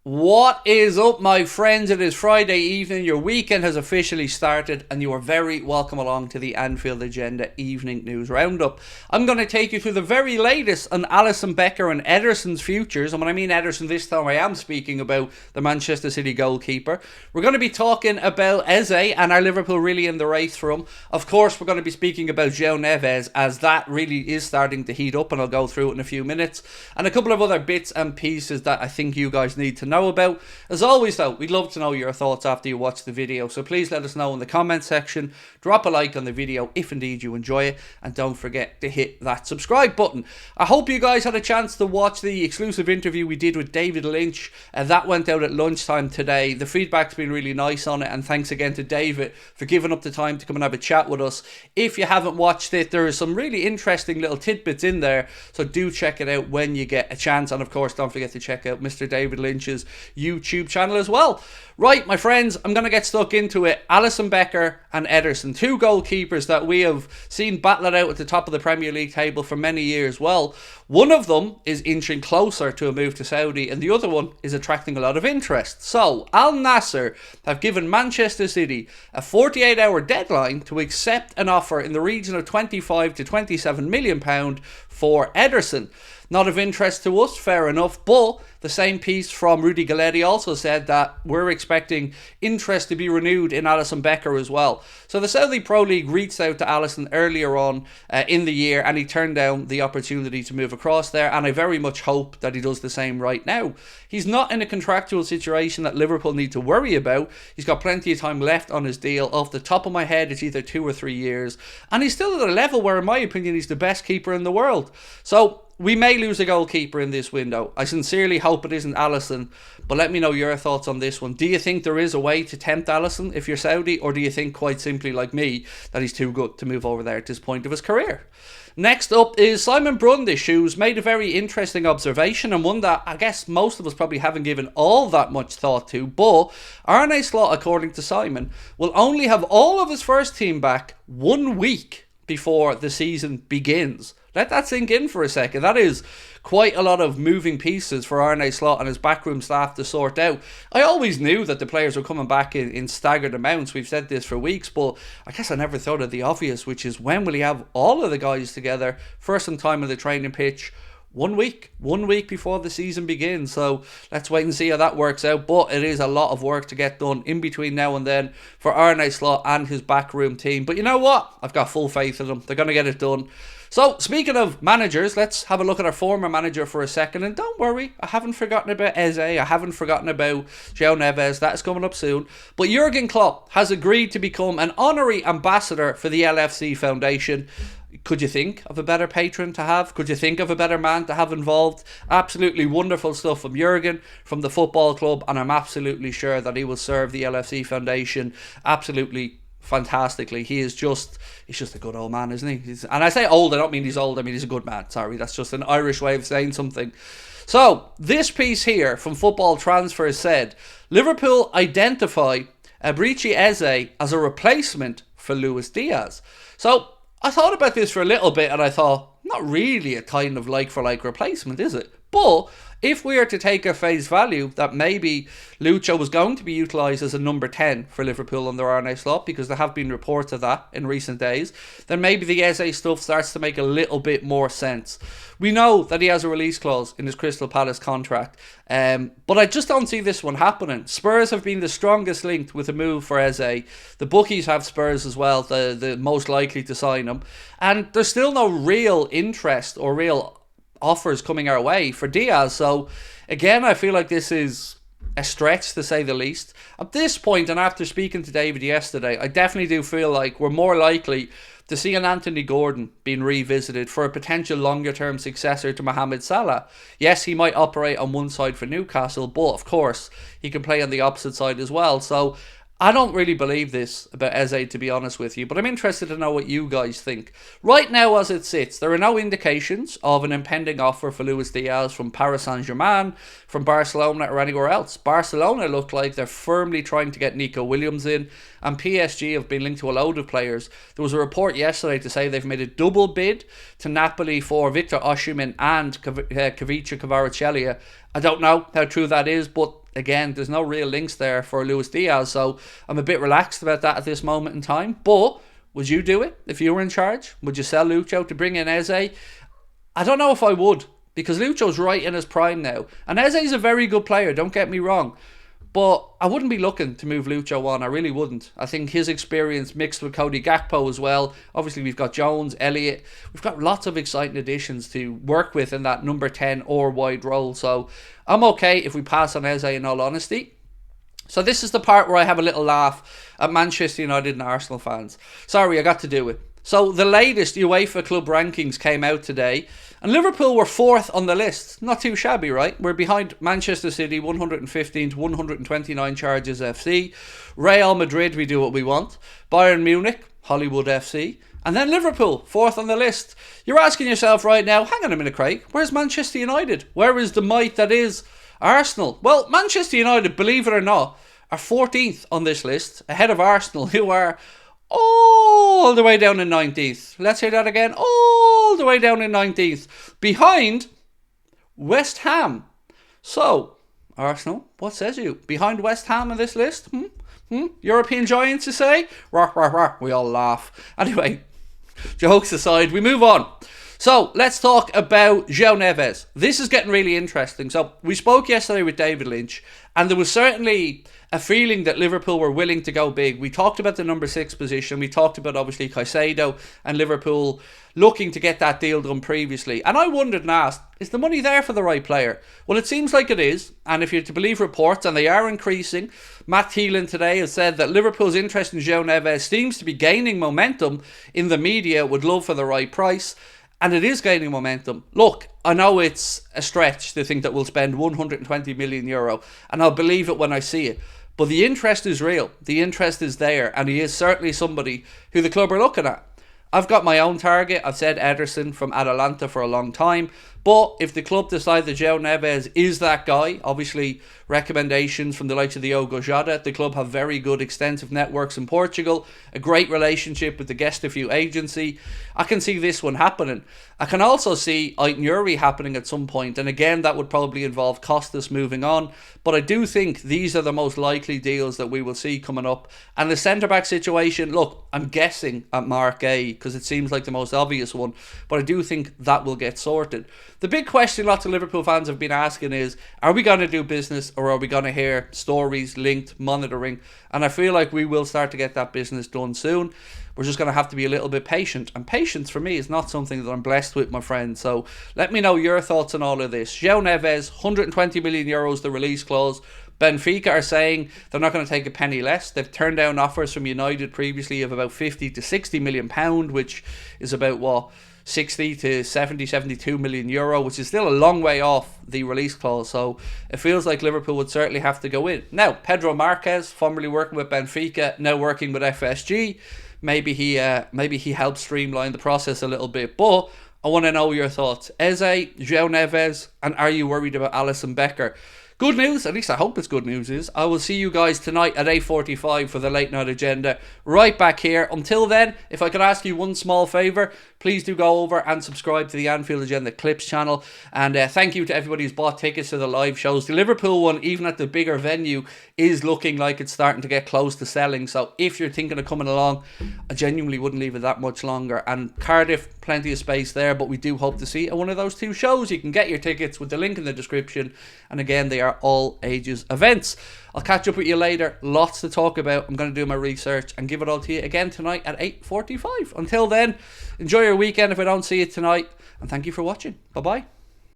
What is up, my friends? It is Friday evening. Your weekend has officially started, and you are very welcome along to the Anfield Agenda Evening News Roundup. I'm going to take you through the very latest on Alisson Becker and Ederson's futures. And when I mean Ederson this time, I am speaking about the Manchester City goalkeeper. We're going to be talking about Eze and are Liverpool really in the race for him. Of course, we're going to be speaking about Joao Neves, as that really is starting to heat up, and I'll go through it in a few minutes. And a couple of other bits and pieces that I think you guys need to know about. As always though, we'd love to know your thoughts after you watch the video, so please let us know in the comment section. Drop a like on the video if indeed you enjoy it, and don't forget to hit that subscribe button. I hope you guys had a chance to watch the exclusive interview we did with David Lynch. That went out at lunchtime today. The feedback's been really nice on it, and thanks again to David for giving up the time to come and have a chat with us. If you haven't watched it, there are some really interesting little tidbits in there, so do check it out when you get a chance. And of course, don't forget to check out Mr. David Lynch's YouTube channel as well. Right, my friends, I'm going to get stuck into it. Alisson Becker and Ederson, two goalkeepers that we have seen battle it out at the top of the Premier League table for many years. Well, one of them is inching closer to a move to Saudi, and the other one is attracting a lot of interest. So, Al Nassr have given Manchester City a 48-hour deadline to accept an offer in the region of £25 to £27 million for Ederson. Not of interest to us, fair enough, but the same piece from Rudy Galletti also said that we're expecting interest to be renewed in Alisson Becker as well. So the Saudi Pro League reached out to Alisson earlier on in the year, and he turned down the opportunity to move across there, and I very much hope that he does the same right now. He's not in a contractual situation that Liverpool need to worry about. He's got plenty of time left on his deal. Off the top of my head, it's either 2 or 3 years, and he's still at a level where, in my opinion, he's the best keeper in the world. So we may lose a goalkeeper in this window. I sincerely hope it isn't Alisson, but let me know your thoughts on this one. Do you think there is a way to tempt Alisson if you're Saudi, or do you think, quite simply like me, that he's too good to move over there at this point of his career? Next up is Simon Brundish, who's made a very interesting observation, and one that I guess most of us probably haven't given all that much thought to, but Arne Slot, according to Simon, will only have all of his first team back 1 week before the season begins. Let that sink in for a second. That is quite a lot of moving pieces for Arne Slot and his backroom staff to sort out. I always knew that the players were coming back in staggered amounts. We've said this for weeks, but I guess I never thought of the obvious, which is when will he have all of the guys together, first and time on the training pitch? 1 week before the season begins. So let's wait and see how that works out, but it is a lot of work to get done in between now and then for Arne Slot and his backroom team. But you know what? I've got full faith in them. They're going to get it done. So, speaking of managers, let's have a look at our former manager for a second. And don't worry, I haven't forgotten about Eze. I haven't forgotten about Joao Neves. That's coming up soon. But Jurgen Klopp has agreed to become an honorary ambassador for the LFC Foundation. Could you think of a better patron to have? Could you think of a better man to have involved? Absolutely wonderful stuff from Jurgen, from the football club, and I'm absolutely sure that he will serve the LFC Foundation absolutely fantastically. He's just a good old man, isn't he? And I say old, I don't mean he's old, I mean he's a good man. Sorry, that's just an Irish way of saying something. So, this piece here from Football Transfer said, Liverpool identify Eberechi Eze as a replacement for Luis Diaz. So, I thought about this for a little bit, and I thought, not really a kind of like-for-like replacement, is it? But if we are to take at face value that maybe Lucho was going to be utilised as a number 10 for Liverpool under Arne Slot, because there have been reports of that in recent days, then maybe the Eze stuff starts to make a little bit more sense. We know that he has a release clause in his Crystal Palace contract, but I just don't see this one happening. Spurs have been the strongest linked with a move for Eze. The bookies have Spurs as well, the most likely to sign him, and there's still no real interest or real offers coming our way for Diaz. So again, I feel like this is a stretch to say the least. At this point, and after speaking to David yesterday, I definitely do feel like we're more likely to see an Anthony Gordon being revisited for a potential longer term successor to Mohamed Salah. Yes, he might operate on one side for Newcastle, but of course he can play on the opposite side as well. So I don't really believe this about Eze, to be honest with you, but I'm interested to know what you guys think. Right now, as it sits, there are no indications of an impending offer for Luis Diaz from Paris Saint-Germain, from Barcelona, or anywhere else. Barcelona look like they're firmly trying to get Nico Williams in, and PSG have been linked to a load of players. There was a report yesterday to say they've made a double bid to Napoli for Victor Osimhen and Kvaratskhelia. I don't know how true that is, but again, there's no real links there for Luis Diaz, so I'm a bit relaxed about that at this moment in time. But would you do it if you were in charge? Would you sell Lucho to bring in Eze? I don't know if I would, because Lucho's right in his prime now. And Eze's a very good player, don't get me wrong. But I wouldn't be looking to move Lucho on. I really wouldn't. I think his experience mixed with Cody Gakpo as well. Obviously, we've got Jones, Elliott. We've got lots of exciting additions to work with in that number 10 or wide role. So I'm okay if we pass on Eze, in all honesty. So this is the part where I have a little laugh at Manchester United and Arsenal fans. Sorry, I got to do it. So the latest UEFA club rankings came out today, and Liverpool were 4th on the list. Not too shabby, right? We're behind Manchester City, 115 to 129 charges FC. Real Madrid, we do what we want. Bayern Munich, Hollywood FC. And then Liverpool, 4th on the list. You're asking yourself right now, hang on a minute, Craig, where's Manchester United? Where is the might that is Arsenal? Well, Manchester United, believe it or not, are 14th on this list, ahead of Arsenal, who are all the way down in 19th. Let's hear that again. All the way down in 19th. Behind West Ham. So, Arsenal, what says you? Behind West Ham on this list? European giants, you say? Rah, rah, rah. We all laugh. Anyway, jokes aside, we move on. So, let's talk about Joao Neves. This is getting really interesting. So, we spoke yesterday with David Lynch, and there was certainly a feeling that Liverpool were willing to go big. We talked about the number 6 position. We talked about, obviously, Caicedo and Liverpool looking to get that deal done previously. And I wondered and asked, is the money there for the right player? Well, it seems like it is. And if you're to believe reports, and they are increasing, Matt Thielen today has said that Liverpool's interest in Joao Neves seems to be gaining momentum in the media, would love for the right price. And it is gaining momentum. Look, I know it's a stretch to think that we'll spend 120 million euro, and I'll believe it when I see it. But the interest is real. The interest is there, and he is certainly somebody who the club are looking at. I've got my own target. I've said Ederson from Atalanta for a long time. But if the club decide that Joao Neves is that guy, obviously recommendations from the likes of the Diogo Jota, the club have very good extensive networks in Portugal, a great relationship with the Gestafu agency. I can see this one happening. I can also see ENQUIRIES happening at some point, and again that would probably involve Costas moving on. But I do think these are the most likely deals that we will see coming up. And the centre-back situation, look, I'm guessing at Mark A, because it seems like the most obvious one, but I do think that will get sorted. The big question lots of Liverpool fans have been asking is, are we going to do business, or are we going to hear stories linked, monitoring? And I feel like we will start to get that business done soon. We're just going to have to be a little bit patient. And patience for me is not something that I'm blessed with, my friend. So let me know your thoughts on all of this. Joao Neves, 120 million euros, the release clause. Benfica are saying they're not going to take a penny less. They've turned down offers from United previously of about 50 to 60 million pound, which is about what? 60 to 70, 72 million euro, which is still a long way off the release clause. So it feels like Liverpool would certainly have to go in. Now, Pedro Marquez, formerly working with Benfica, now working with FSG. Maybe he helped streamline the process a little bit. But I want to know your thoughts. Eze, Joao Neves, and are you worried about Alisson Becker? Good news, at least I hope it's good news, is I will see you guys tonight at 8:45 for the late night agenda, right back here. Until then, if I could ask you one small favour, please do go over and subscribe to the Anfield Agenda Clips channel. And thank you to everybody who's bought tickets to the live shows. The Liverpool one, even at the bigger venue, is looking like it's starting to get close to selling. So if you're thinking of coming along, I genuinely wouldn't leave it that much longer. And Cardiff, plenty of space there, but we do hope to see you at one of those two shows. You can get your tickets with the link in the description. And again, they are all ages events. I'll catch up with you later. Lots to talk about. I'm going to do my research and give it all to you again tonight at 8:45. Until then, enjoy your weekend if I don't see you tonight, and thank you for watching. Bye bye.